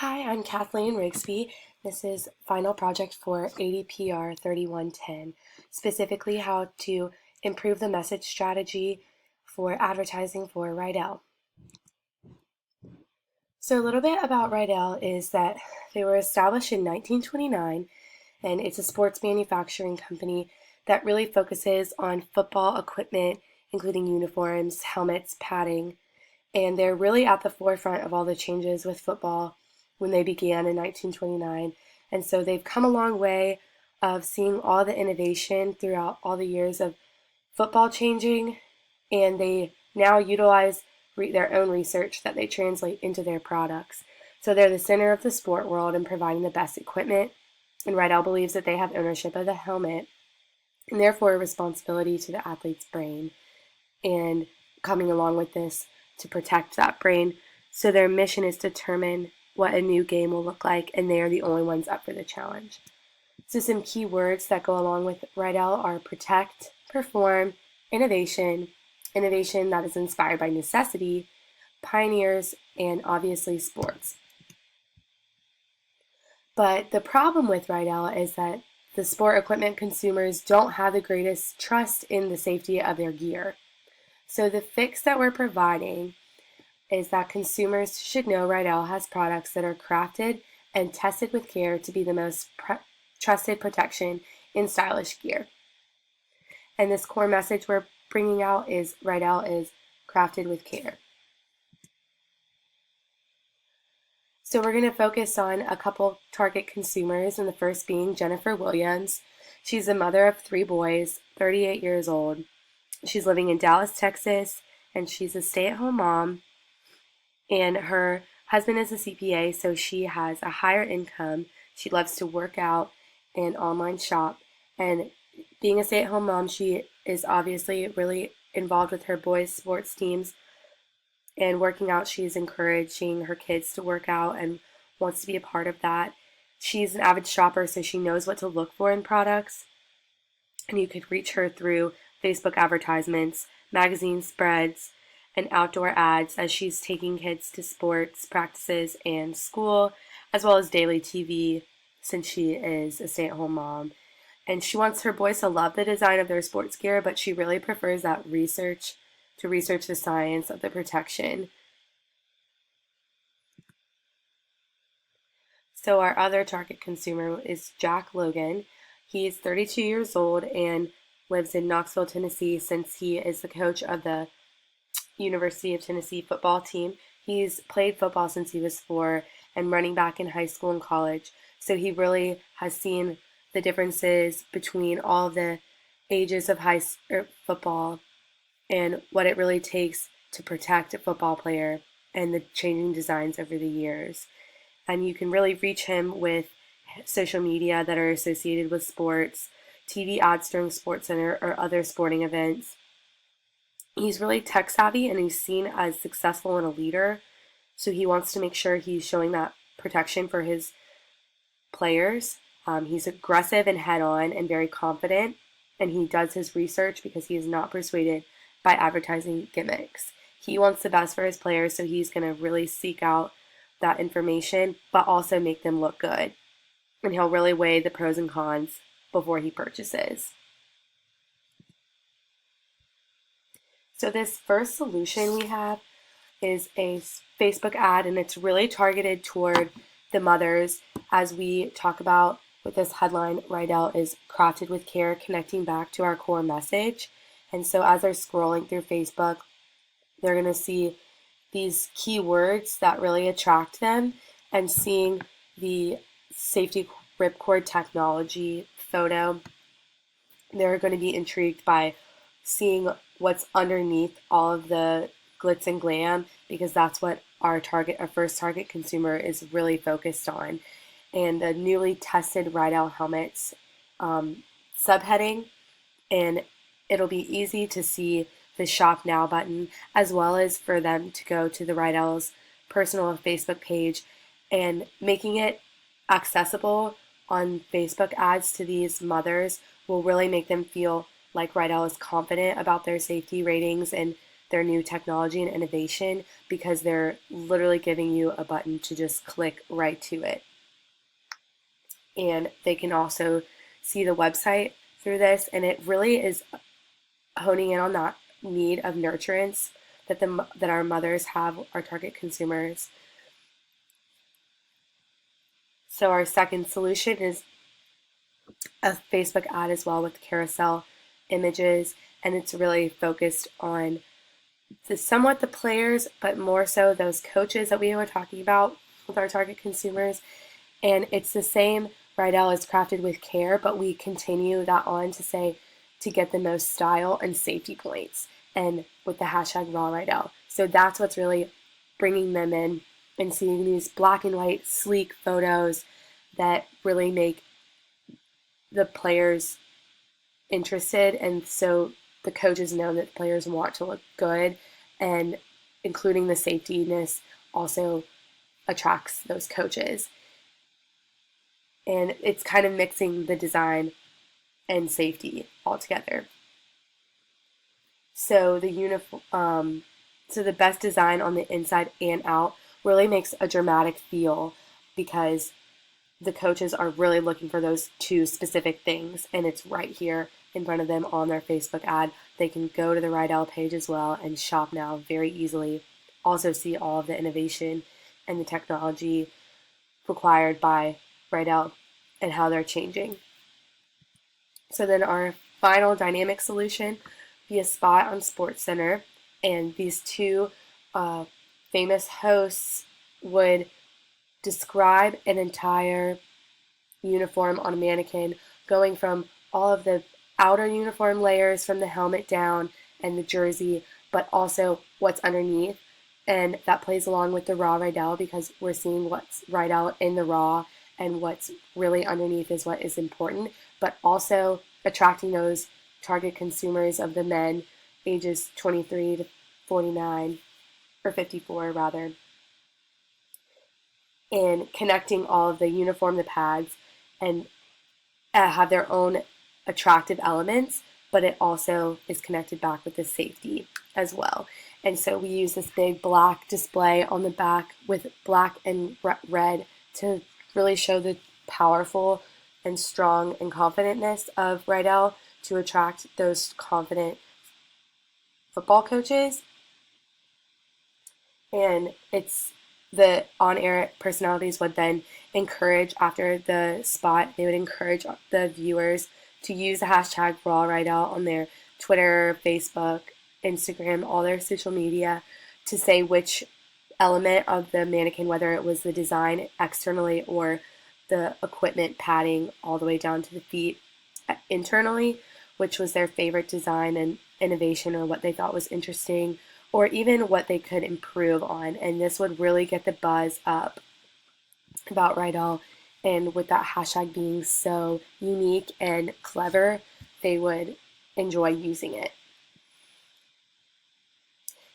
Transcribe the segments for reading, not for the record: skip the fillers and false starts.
Hi, I'm Kathleen Rigsby. This is final project for ADPR 3110, specifically how to improve the message strategy for advertising for Riddell. So a little bit about Riddell is that they were established in 1929, and it's a sports manufacturing company that really focuses on football equipment, including uniforms, helmets, padding, and they're really at the forefront of all the changes with football when they began in 1929. And so they've come a long way of seeing all the innovation throughout all the years of football changing, and they now utilize their own research that they translate into their products. So they're the center of the sport world and providing the best equipment, and Riddell believes that they have ownership of the helmet and therefore a responsibility to the athlete's brain, and coming along with this to protect that brain. So their mission is to determine what a new game will look like, and they are the only ones up for the challenge. So some key words that go along with Riddell are protect, perform, innovation that is inspired by necessity, pioneers, and obviously sports. But the problem with Riddell is that the sport equipment consumers don't have the greatest trust in the safety of their gear. So the fix that we're providing is that consumers should know Riddell has products that are crafted and tested with care to be the most trusted protection in stylish gear. And this core message we're bringing out is Riddell is crafted with care. So we're going to focus on a couple target consumers, and the first being Jennifer Williams. She's a mother of 3 boys, 38 years old. She's living in Dallas, Texas, and she's a stay-at-home mom. And her husband is a CPA, so she has a higher income. She loves to work out and online shop. And being a stay-at-home mom, she is obviously really involved with her boys' sports teams. And working out, she's encouraging her kids to work out and wants to be a part of that. She's an avid shopper, so she knows what to look for in products. And you could reach her through Facebook advertisements, magazine spreads, and outdoor ads as she's taking kids to sports practices and school, as well as daily TV since she is a stay-at-home mom. And she wants her boys to love the design of their sports gear, but she really prefers that research the science of the protection. So our other target consumer is Jack Logan. He's 32 years old and lives in Knoxville, Tennessee, since he is the coach of the University of Tennessee football team. He's played football since he was 4 and running back in high school and college. So he really has seen the differences between all the ages of football and what it really takes to protect a football player and the changing designs over the years. And you can really reach him with social media that are associated with sports, TV ads during SportsCenter or other sporting events. He's really tech savvy and he's seen as successful and a leader, so he wants to make sure he's showing that protection for his players. He's aggressive and head-on and very confident, and he does his research because he is not persuaded by advertising gimmicks. He wants the best for his players, so he's going to really seek out that information, but also make them look good. And he'll really weigh the pros and cons before he purchases. So this first solution we have is a Facebook ad, and it's really targeted toward the mothers, as we talk about with this headline, Riddell is crafted with care, connecting back to our core message. And so as they're scrolling through Facebook, they're going to see these keywords that really attract them, and seeing the safety ripcord technology photo, they're going to be intrigued by seeing what's underneath all of the glitz and glam, because that's what our first target consumer is really focused on. And the newly tested Riddell helmets subheading, and it'll be easy to see the Shop Now button, as well as for them to go to the Riddell's personal Facebook page, and making it accessible on Facebook ads to these mothers will really make them feel like Riddell is confident about their safety ratings and their new technology and innovation because they're literally giving you a button to just click right to it. And they can also see the website through this, and it really is honing in on that need of nurturance that our mothers have, our target consumers. So our second solution is a Facebook ad as well with carousel images, and it's really focused on somewhat the players, but more so those coaches that we were talking about with our target consumers. And it's the same. Riddell is crafted with care, but we continue that on to say to get the most style and safety points, and with the hashtag Raw Riddell. So that's what's really bringing them in and seeing these black and white sleek photos that really make the players interested, and so the coaches know that the players want to look good, and including the safetyness also attracts those coaches. And it's kind of mixing the design and safety all together. So the best design on the inside and out really makes a dramatic feel because the coaches are really looking for those two specific things, and it's right here in front of them on their Facebook ad. They can go to the Riddell page as well and shop now very easily. Also see all of the innovation and the technology required by Riddell and how they're changing. So then our final dynamic solution be a spot on SportsCenter, and these two famous hosts would describe an entire uniform on a mannequin, going from all of the outer uniform layers from the helmet down and the jersey, but also what's underneath. And that plays along with the Raw Riddell because we're seeing what's Riddell in the raw, and what's really underneath is what is important, but also attracting those target consumers of the men ages 23 to 49, or 54 rather, and connecting all of the uniform, the pads, and have their own attractive elements, but it also is connected back with the safety as well. And so we use this big black display on the back with black and red to really show the powerful and strong and confidentness of Riddell to attract those confident football coaches. And it's the on-air personalities would then encourage, after the spot, they would encourage the viewers to use the hashtag Raw Riddell on their Twitter, Facebook, Instagram, all their social media, to say which element of the mannequin, whether it was the design externally or the equipment padding all the way down to the feet internally, which was their favorite design and innovation, or what they thought was interesting, or even what they could improve on. And this would really get the buzz up about Riddell. And with that hashtag being so unique and clever, they would enjoy using it.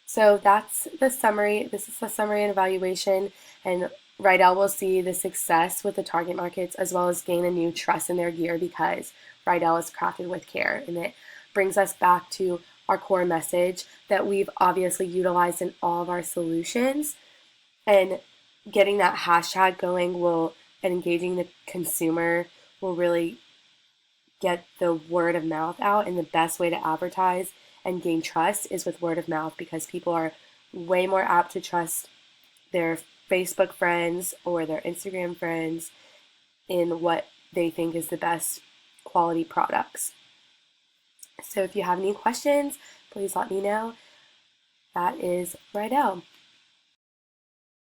So that's the summary. This is the summary and evaluation. And Riddell will see the success with the target markets as well as gain a new trust in their gear because Riddell is crafted with care. And it brings us back to our core message that we've obviously utilized in all of our solutions. And getting that hashtag going and engaging the consumer will really get the word of mouth out. And the best way to advertise and gain trust is with word of mouth, because people are way more apt to trust their Facebook friends or their Instagram friends in what they think is the best quality products. So if you have any questions, please let me know. That is Riddell.